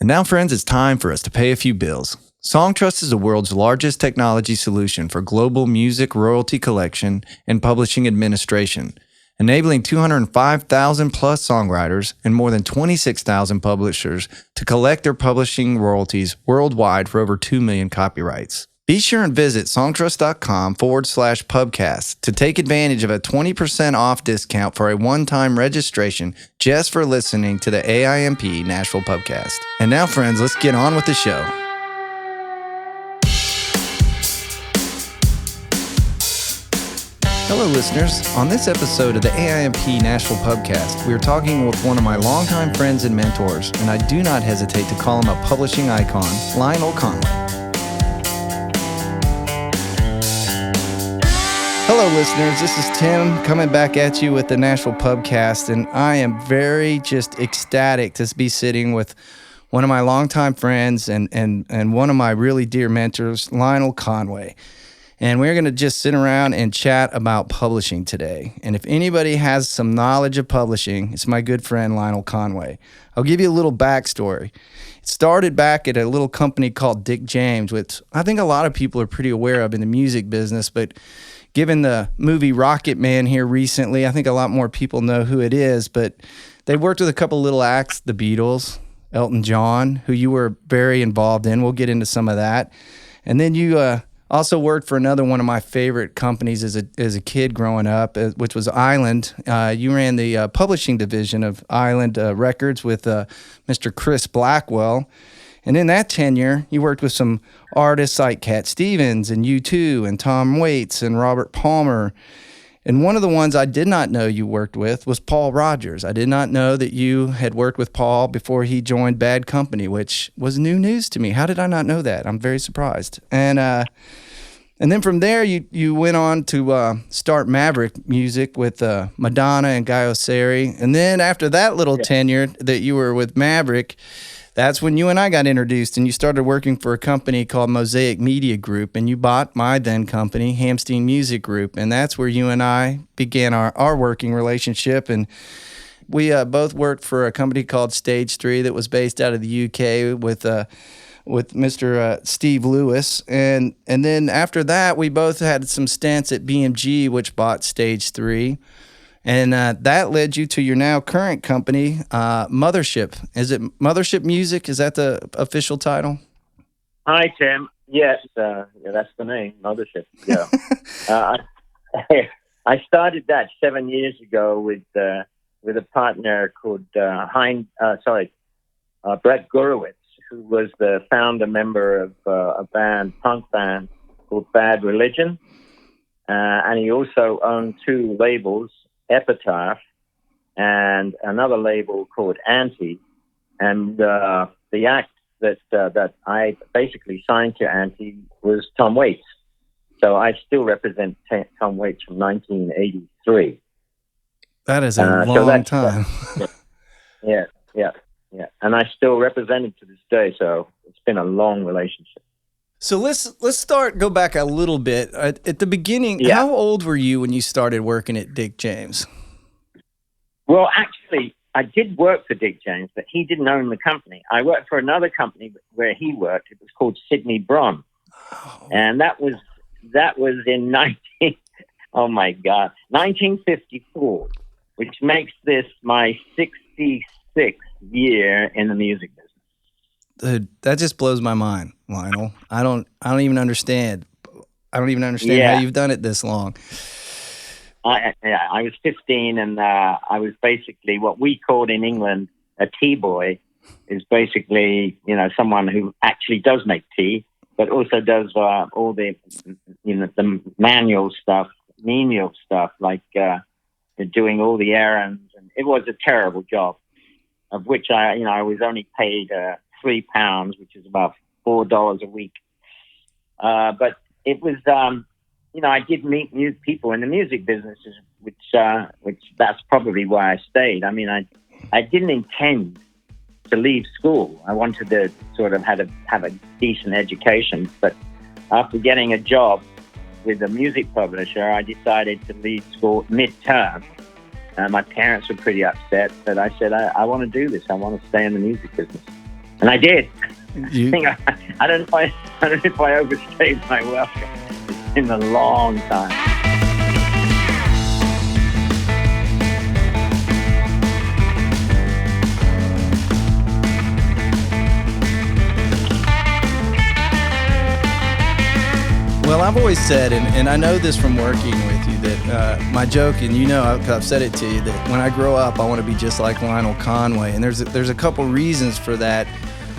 And now, friends, it's time for us to pay a few bills. Songtrust is the world's largest technology solution for global music royalty collection and publishing administration, enabling 205,000 plus songwriters and more than 26,000 publishers to collect their publishing royalties worldwide for over 2 million copyrights. Be sure and visit songtrust.com/pubcast to take advantage of a 20% off discount for a one-time registration just for listening to the AIMP Nashville Pubcast. And now, friends, let's get on with the show. Hello, listeners. On this episode of the AIMP Nashville Pubcast, we are talking with one of my longtime friends and mentors, and I do not hesitate to call him a publishing icon, Lionel Conway. Hello, listeners. This is Tim coming back at you with the Nashville Pubcast, and I am very just ecstatic to be sitting with one of my longtime friends and one of my really dear mentors, Lionel Conway. And we're going to just sit around and chat about publishing today. And if anybody has some knowledge of publishing, it's my good friend, Lionel Conway. I'll give you a little backstory. It started back at a little company called Dick James, which I think a lot of people are pretty aware of in the music business, but given the movie Rocket Man here recently, I think a lot more people know who it is, but they worked with a couple little acts, the Beatles, Elton John, who you were very involved in. We'll get into some of that. And then you also worked for another one of my favorite companies as a kid growing up, which was Island. You ran the publishing division of Island Records with Mr. Chris Blackwell. And in that tenure, you worked with some artists like Cat Stevens and U2 and Tom Waits and Robert Palmer. And one of the ones I did not know you worked with was Paul Rodgers. I did not know that you had worked with Paul before he joined Bad Company, which was new news to me. How did I not know that? I'm very surprised. And then from there, you went on to start Maverick Music with Madonna and Guy Osseri. And then after that little tenure that you were with Maverick, that's when you and I got introduced, and you started working for a company called Mosaic Media Group, and you bought my then company, Hamstein Music Group, and that's where you and I began our working relationship. And we both worked for a company called Stage 3 that was based out of the UK with Mr. Steve Lewis. And then after that, we both had some stints at BMG, which bought Stage 3. And that led you to your now current company, Mothership. Is it Mothership Music? Is that the official title? Hi, Tim. Yes, that's the name, Mothership. Yeah. I started that 7 years ago with a partner called Brett Gurewitz, who was the founder member of a punk band called Bad Religion. And he also owned two labels, Epitaph and another label called Anti. And the act that I basically signed to Anti was Tom Waits. So I still represent Tom Waits from 1983. That is a long time. Yeah. And I still represent him to this day, so it's been a long relationship. So let's go back a little bit. At the beginning, How old were you when you started working at Dick James? Well, actually, I did work for Dick James, but he didn't own the company. I worked for another company where he worked. It was called Sidney Bron. Oh. And that was in 1954, which makes this my 66th year in the music business. Dude, that just blows my mind, Lionel. I don't even understand. How you've done it this long. I was 15, and I was basically what we called in England a tea boy. Is basically someone who actually does make tea, but also does all the the manual stuff, menial stuff like doing all the errands. And it was a terrible job, of which I was only paid £3, which is about $4 a week. But it was, I did meet new people in the music businesses, which that's probably why I stayed. I mean, I didn't intend to leave school. I wanted to sort of have a decent education, but after getting a job with a music publisher, I decided to leave school midterm. My parents were pretty upset, but I said, I want to do this. I want to stay in the music business. And I did. You, I don't know if I overstayed my welcome. It's been a long time. well, I've always said, and I know this from working with you, that my joke, and you know, I've said it to you, that when I grow up, I want to be just like Lionel Conway. And there's a couple reasons for that.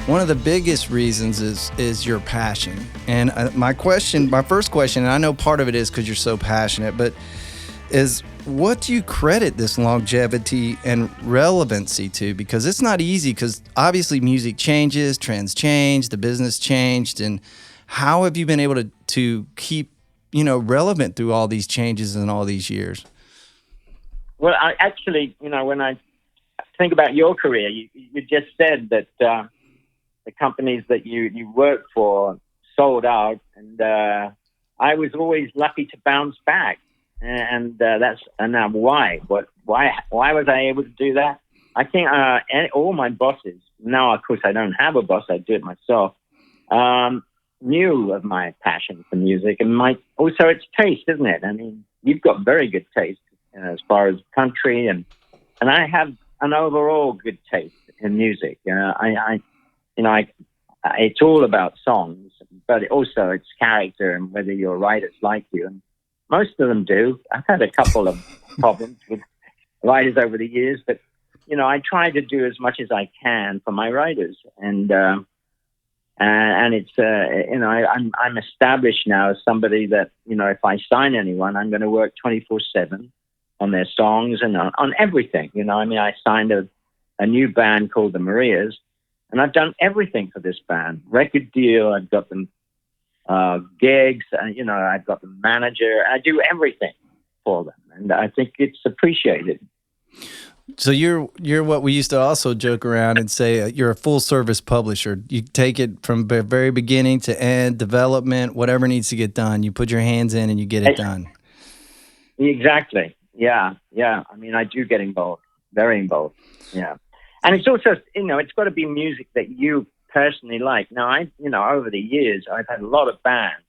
One of the biggest reasons is your passion. And my first question, and I know part of it is because you're so passionate, but is what do you credit this longevity and relevancy to? Because it's not easy, because obviously music changes, trends change, the business changed, and how have you been able to keep, relevant through all these changes and all these years? Well, I actually, when I think about your career, you just said that the companies that you worked for sold out, and I was always lucky to bounce back. And now why? Why was I able to do that? I think all my bosses, now of course I don't have a boss, I do it myself, knew of my passion for music, and also it's taste, isn't it? I mean, you've got very good taste as far as country, and I have an overall good taste in music. It's all about songs, but it's character and whether your writers like you. And most of them do. I've had a couple of problems with writers over the years, but I try to do as much as I can for my writers, and it's I'm established now as somebody that if I sign anyone, I'm going to work 24/7 on their songs and on everything. I signed a new band called the Marias, and I've done everything for this band. Record deal, I've got them gigs, I've got the manager. I do everything for them, and I think it's appreciated. So you're what we used to also joke around and say you're a full service publisher. You take it from the very beginning to end, development, whatever needs to get done. You put your hands in and you get it done. Exactly. Yeah. I mean, I do get involved, very involved. Yeah. And it's also, it's got to be music that you personally like. Now, over the years, I've had a lot of bands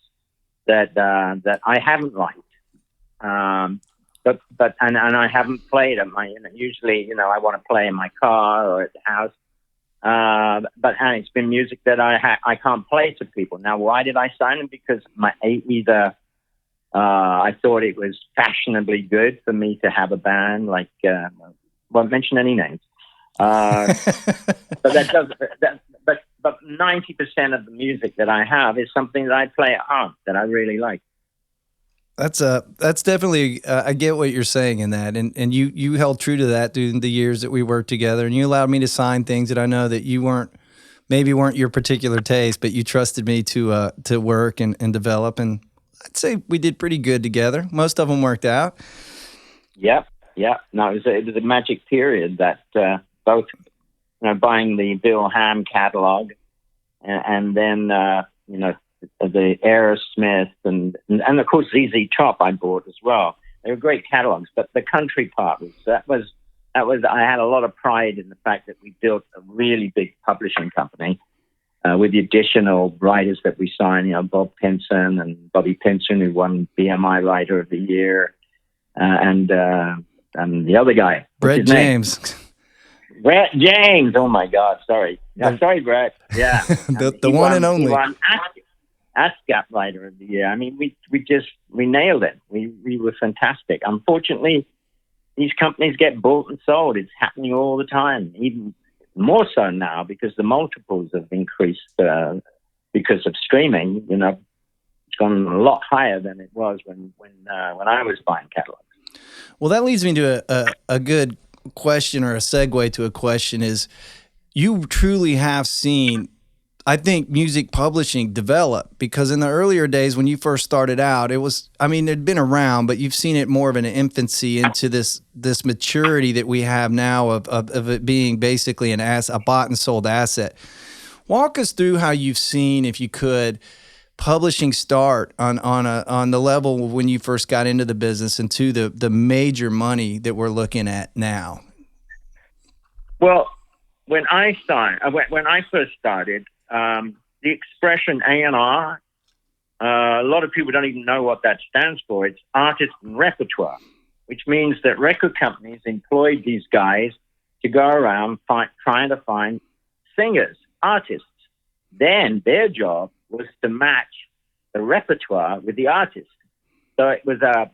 that I haven't liked. But I haven't played at my, usually, I want to play in my car or at the house. But it's been music that I can't play to people. Now, why did I sign them? Because either I thought it was fashionably good for me to have a band, like, won't mention any names. But 90% of the music that I have is something that I play at home that I really like. That's definitely, I get what you're saying in that. And you held true to that through the years that we worked together, and you allowed me to sign things that I know that you weren't your particular taste, but you trusted me to work and develop. And I'd say we did pretty good together. Most of them worked out. Yep. No, it was a magic period that, both, buying the Bill Ham catalog and then, the Aerosmith and of course ZZ Top I bought as well. They were great catalogs, but the country part was I had a lot of pride in the fact that we built a really big publishing company with the additional writers that we signed. Bob Pinson and Bobby Pinson, who won BMI Writer of the Year, and the other guy, Brett James. Brett James. Oh my God, sorry. Sorry, Brett. Yeah, the one and only. He won ASCAP Writer of the Year. I mean, we nailed it. We were fantastic. Unfortunately, these companies get bought and sold. It's happening all the time, even more so now because the multiples have increased because of streaming. It's gone a lot higher than it was when I was buying catalogs. Well, that leads me to a good question, or a segue to a question, is you truly have seen, I think, music publishing develop, because in the earlier days when you first started out, it'd been around, but you've seen it more of an infancy into this maturity that we have now of it being basically a bought and sold asset. Walk us through how you've seen, if you could, publishing start on the level when you first got into the business and to the major money that we're looking at now. Well, when I first started, the expression A&R, a lot of people don't even know what that stands for. It's artist and repertoire, which means that record companies employed these guys to go around trying to find singers, artists. Then their job was to match the repertoire with the artist. So it was a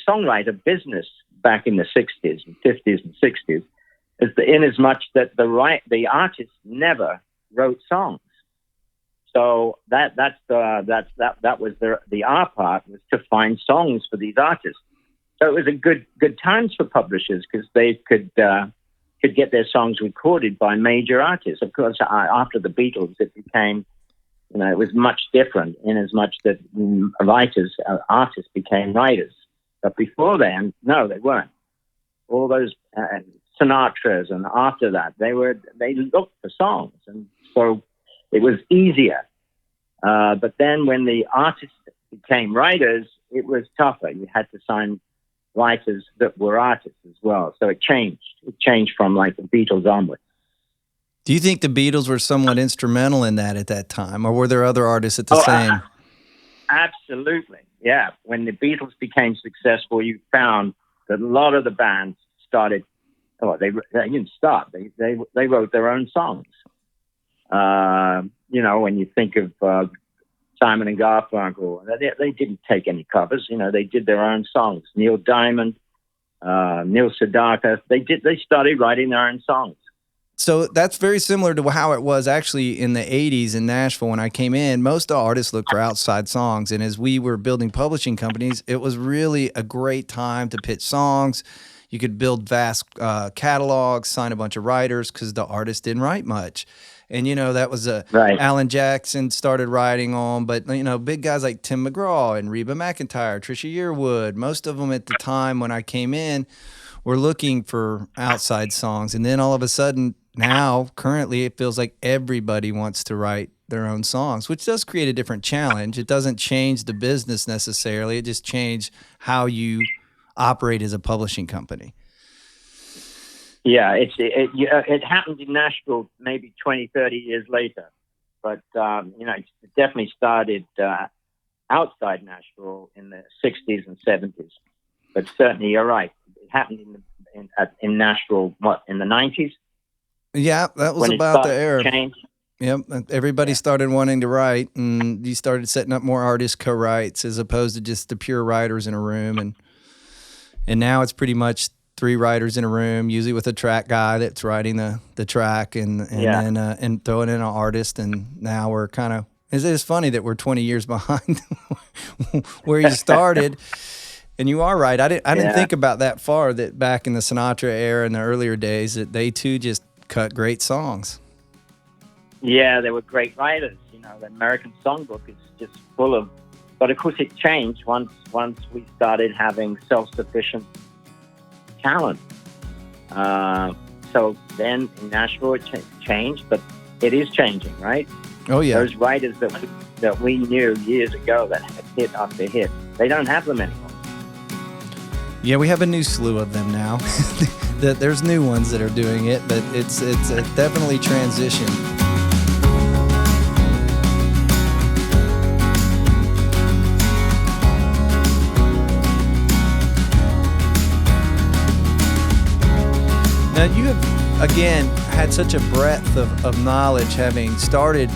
songwriter business back in the 60s and 50s and 60s, in as much that the artist never wrote songs. So that was the R part, was to find songs for these artists. So it was a good times for publishers because they could get their songs recorded by major artists. Of course, after the Beatles, it became, it was much different in as much that artists became writers. But before then, no, they weren't. All those Sinatras, and after that, they looked for songs, and so it was easier. But then when the artists became writers, it was tougher. You had to sign writers that were artists as well. So it changed. It changed from like the Beatles onwards. Do you think the Beatles were somewhat instrumental in that at that time, or were there other artists at the same? Absolutely, yeah. When the Beatles became successful, you found that a lot of the bands started. Oh, they didn't start. They wrote their own songs. When you think of Simon and Garfunkel, they didn't take any covers. They did their own songs. Neil Diamond, Neil Sedaka, they started writing their own songs. So that's very similar to how it was actually in the 80s in Nashville when I came in. Most artists looked for outside songs, and as we were building publishing companies, it was really a great time to pitch songs. You could build vast catalogs, sign a bunch of writers because the artist didn't write much. And, that was right. Alan Jackson started writing on, but, big guys like Tim McGraw and Reba McEntire, Trisha Yearwood, most of them at the time when I came in were looking for outside songs. And then all of a sudden, now, currently, it feels like everybody wants to write their own songs, which does create a different challenge. It doesn't change the business necessarily. It just changes how you operate as a publishing company. Yeah, it happened in Nashville maybe 20, 30 years later. But, it definitely started outside Nashville in the 60s and 70s. But certainly, you're right. It happened in Nashville, in the 90s? Yeah, that was about the era. Change. Yep, everybody started wanting to write, and you started setting up more artist co-writes as opposed to just the pure writers in a room. And now it's pretty much 3 writers in a room, usually with a track guy that's writing the track, and throwing in an artist. And now we're kind of, it's funny that we're 20 years behind where you started. And you are right. I didn't think about that far, that back in the Sinatra era in the earlier days that they too just cut great songs. Yeah, they were great writers. The American Songbook is just full of, but of course it changed once we started having self-sufficient talent. So then in Nashville it changed, but it is changing, right? Oh yeah. Those writers that we knew years ago that had hit after hit, they don't have them anymore. Yeah, we have a new slew of them now. There's new ones that are doing it, but it's definitely transition. Now, you have, again, had such a breadth of knowledge, having started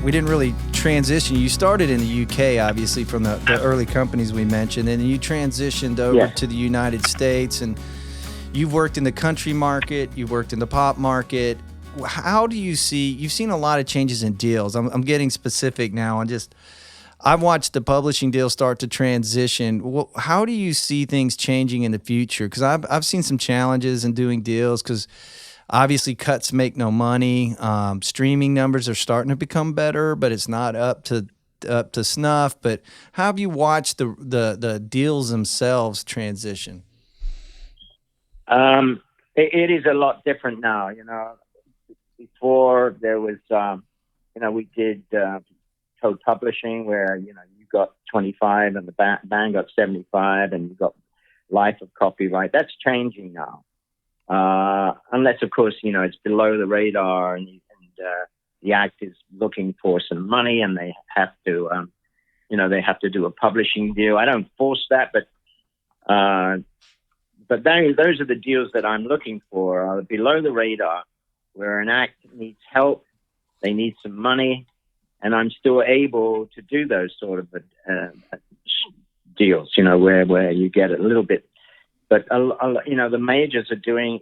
we didn't really transition. You started in the UK, obviously, from the early companies we mentioned, and then you transitioned over to the United States, and you've worked in the country market, you've worked in the pop market. How do you see, you've seen a lot of changes in deals. I'm getting specific now on just, I've watched the publishing deal start to transition. How do you see things changing in the future? Because I've seen some challenges in doing deals because obviously cuts make no money. Streaming numbers are starting to become better, but it's not up to snuff. But how have you watched the deals themselves transition? It is a lot different now. Before there was, we did co-publishing where, you got 25 and the band got 75 and you got life of copyright. That's changing now. unless, of course, it's below the radar and the act is looking for some money and they have to, they have to do a publishing deal. I don't force that, but those are the deals that I'm looking for, below the radar, where an act needs help, they need some money, and I'm still able to do those sort of deals, where you get a little bit. But, the majors are doing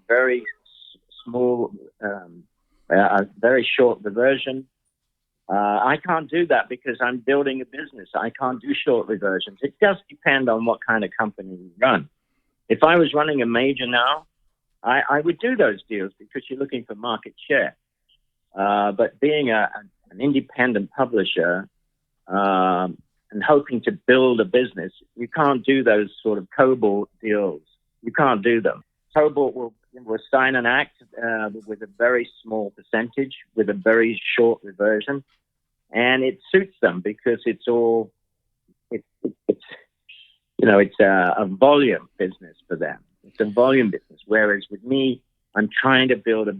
very small, very short reversion. I can't do that because I'm building a business. I can't do short reversions. It does depend on what kind of company you run. If I was running a major now, I would do those deals because you're looking for market share. But being an independent publisher and hoping to build a business, you can't do those sort of cobalt deals. You can't do them. Cobalt will sign an act with a very small percentage, with a very short reversion, and it suits them because it's a volume business for them. It's a volume business. Whereas with me, I'm trying to build a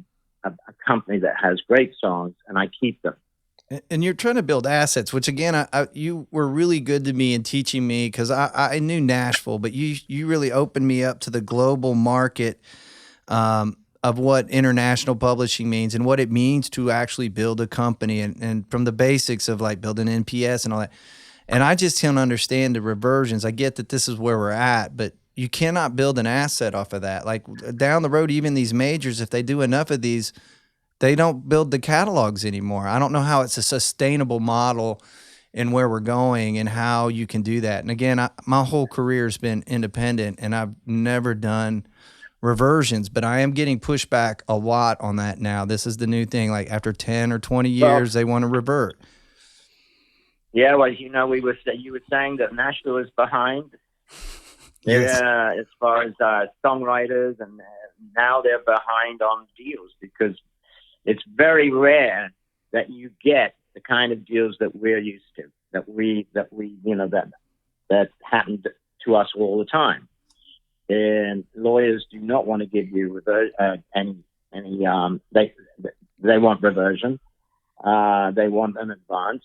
company that has great songs, and I keep them. And you're trying to build assets, which again, you were really good to me in teaching me, because I knew Nashville, but you really opened me up to the global market of what international publishing means and what it means to actually build a company, and from the basics of like building NPS and all that. And I just don't understand the reversions. I get that this is where we're at, but you cannot build an asset off of that. Like down the road, even these majors, if they do enough of these, they don't build the catalogs anymore. I don't know how it's a sustainable model and where we're going and how you can do that. And again, my whole career has been independent and I've never done reversions, but I am getting pushback a lot on that now. This is the new thing. Like after 10 or 20 years, they want to revert. Yeah, well, you were saying that Nashville is behind. Yes. As far as songwriters, and now they're behind on deals because it's very rare that you get the kind of deals that we're used to, that happen to us all the time. And lawyers do not want to give you any. They want reversion. They want an advance.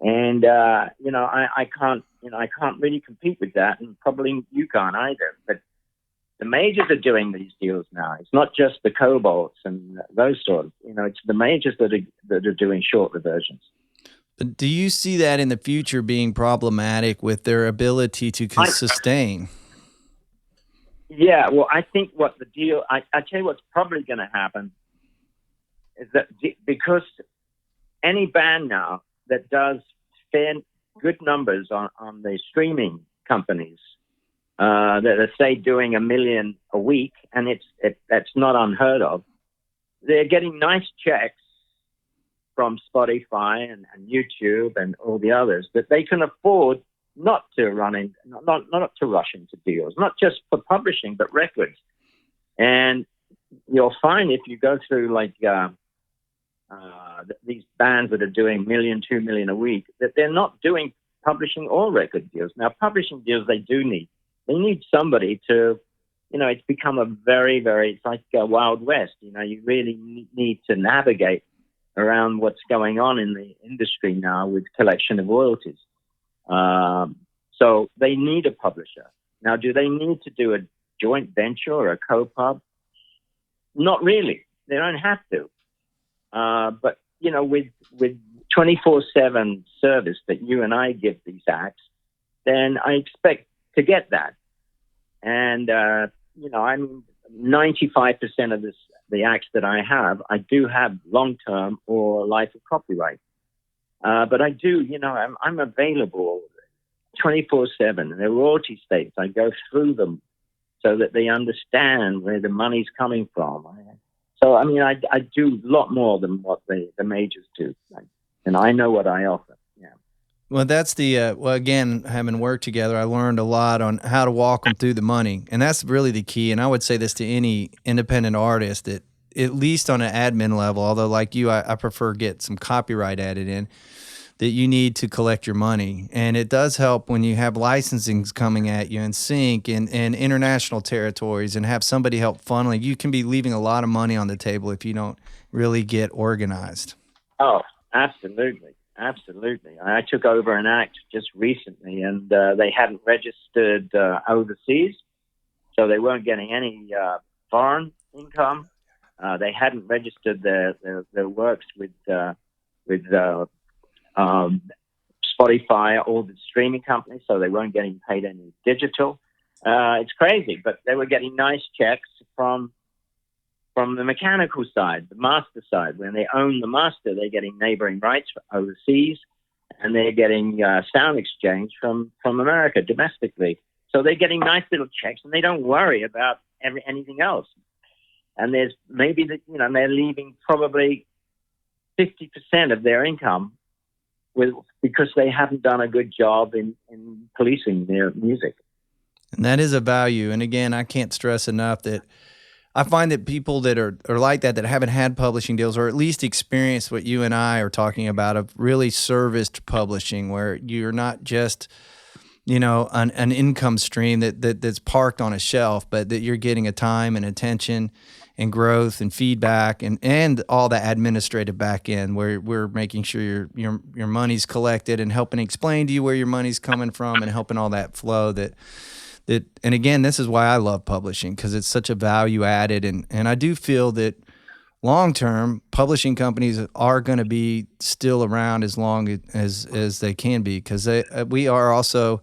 And I can't really compete with that, and probably you can't either. But the majors are doing these deals now. It's not just the cobalts and those sort of. It's the majors that are doing short reversions. But do you see that in the future being problematic with their ability to sustain? Yeah, well, I think what the deal. I tell you what's probably going to happen is that because any band now that does good numbers on the streaming companies that are, say, doing 1 million a week, and that's not unheard of. They're getting nice checks from Spotify and YouTube and all the others that they can afford not to not to rush into deals, not just for publishing but records. And you'll find if you go through like these bands that are doing 1 million, 2 million a week, that they're not doing publishing or record deals. Now, publishing deals they do need. They need somebody to, it's become a very, very, it's like a Wild West. You really need to navigate around what's going on in the industry now with collection of royalties. So they need a publisher. Now, do they need to do a joint venture or a co-pub? Not really. They don't have to. But, with 24/7 service that you and I give these acts, then I expect to get that. And, I'm 95% of the acts that I have, I do have long-term or life of copyright. But I do, I'm available 24/7. And the royalty states, I go through them so that they understand where the money's coming from. So, I do a lot more than what the majors do. And I know what I offer. Yeah. Well, that's again, having worked together, I learned a lot on how to walk them through the money. And that's really the key. And I would say this to any independent artist, that at least on an admin level, although like you, I prefer get some copyright added in. that you need to collect your money. And it does help when you have licensings coming at you and sync and international territories and have somebody help funneling. You can be leaving a lot of money on the table if you don't really get organized. Oh, absolutely. Absolutely. I took over an act just recently, and they hadn't registered overseas, so they weren't getting any foreign income. They hadn't registered their works with Spotify or the streaming companies, so they weren't getting paid any digital. It's crazy, but they were getting nice checks from the mechanical side, the master side. When they own the master, they're getting neighboring rights overseas, and they're getting sound exchange from America domestically. So they're getting nice little checks, and they don't worry about anything else. And there's maybe they're leaving probably 50% of their income because they haven't done a good job in policing their music. And that is a value. And again, I can't stress enough that I find that people that are like that haven't had publishing deals, or at least experienced what you and I are talking about, of really serviced publishing, where you're not just, an income stream that's parked on a shelf, but that you're getting a time and attention and growth and feedback and all the administrative back end, where we're making sure your money's collected and helping explain to you where your money's coming from and helping all that flow and again, this is why I love publishing, because it's such a value added. And I do feel that long term, publishing companies are going to be still around as long as they can be, because we are also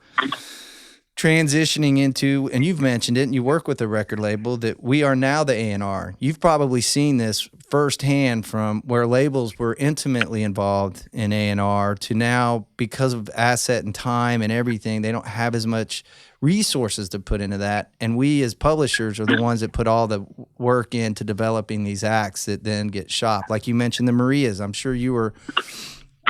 transitioning into, and you've mentioned it, and you work with a record label, that we are now the A&R. You've probably seen this firsthand from where labels were intimately involved in A&R to now, because of asset and time and everything, they don't have as much resources to put into that. And we as publishers are the ones that put all the work into developing these acts that then get shopped. Like you mentioned, the Marias. I'm sure you were,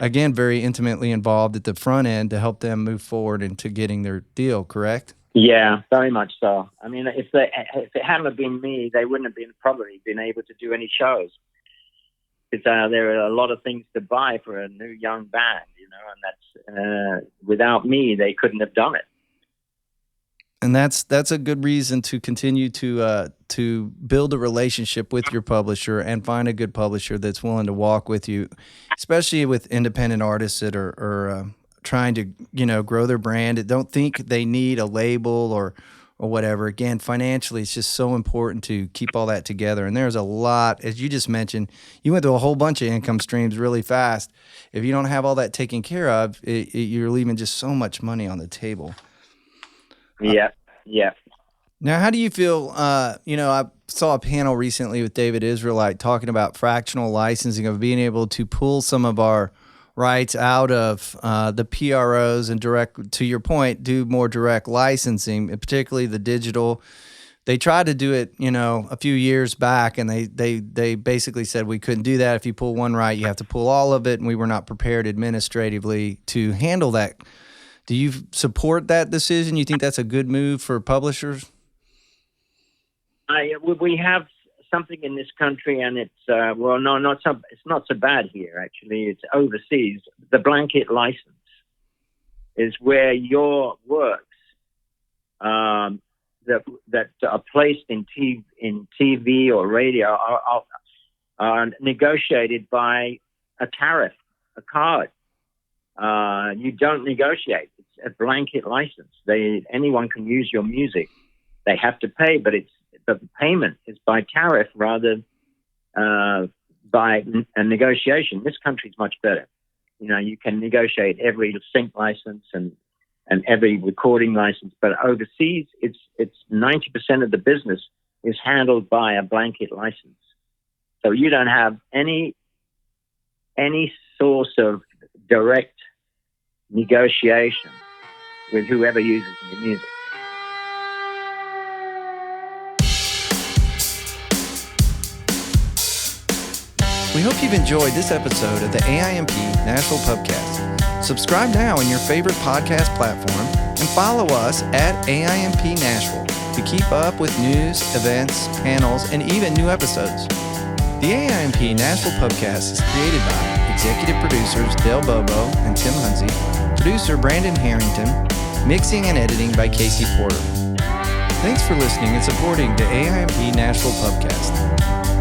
again, very intimately involved at the front end to help them move forward into getting their deal, correct? Yeah, very much so. I mean, if it hadn't been me, they wouldn't have probably been able to do any shows. Because there are a lot of things to buy for a new young band, and that's without me, they couldn't have done it. And that's a good reason to continue to build a relationship with your publisher and find a good publisher that's willing to walk with you, especially with independent artists that are trying to grow their brand. That don't think they need a label or whatever. Again, financially, it's just so important to keep all that together. And there's a lot, as you just mentioned, you went through a whole bunch of income streams really fast. If you don't have all that taken care of, you're leaving just so much money on the table. Yeah. Now, how do you feel? I saw a panel recently with David Israelite talking about fractional licensing, of being able to pull some of our rights out of the PROs and direct, to your point, do more direct licensing, particularly the digital. They tried to do it, a few years back, and they basically said we couldn't do that. If you pull one right, you have to pull all of it, and we were not prepared administratively to handle that. Do you support that decision? You think that's a good move for publishers? We have something in this country, and it's it's not so bad here. Actually, it's overseas. The blanket license is where your works that are placed in TV or radio are negotiated by a tariff, a card. You don't negotiate. It's a blanket license. Anyone can use your music. They have to pay, but the payment is by tariff rather by a negotiation. This country's much better. You can negotiate every sync license and every recording license, but overseas, it's 90% of the business is handled by a blanket license. So you don't have any source of direct negotiation with whoever uses your music. We hope you've enjoyed this episode of the AIMP Nashville Pubcast. Subscribe now on your favorite podcast platform and follow us at AIMP Nashville to keep up with news, events, panels, and even new episodes. The AIMP Nashville Pubcast is created by executive producers Dale Bobo and Tim Hunzy, producer Brandon Harrington, mixing and editing by Casey Porter. Thanks for listening and supporting the AIMP Nashville Pubcast.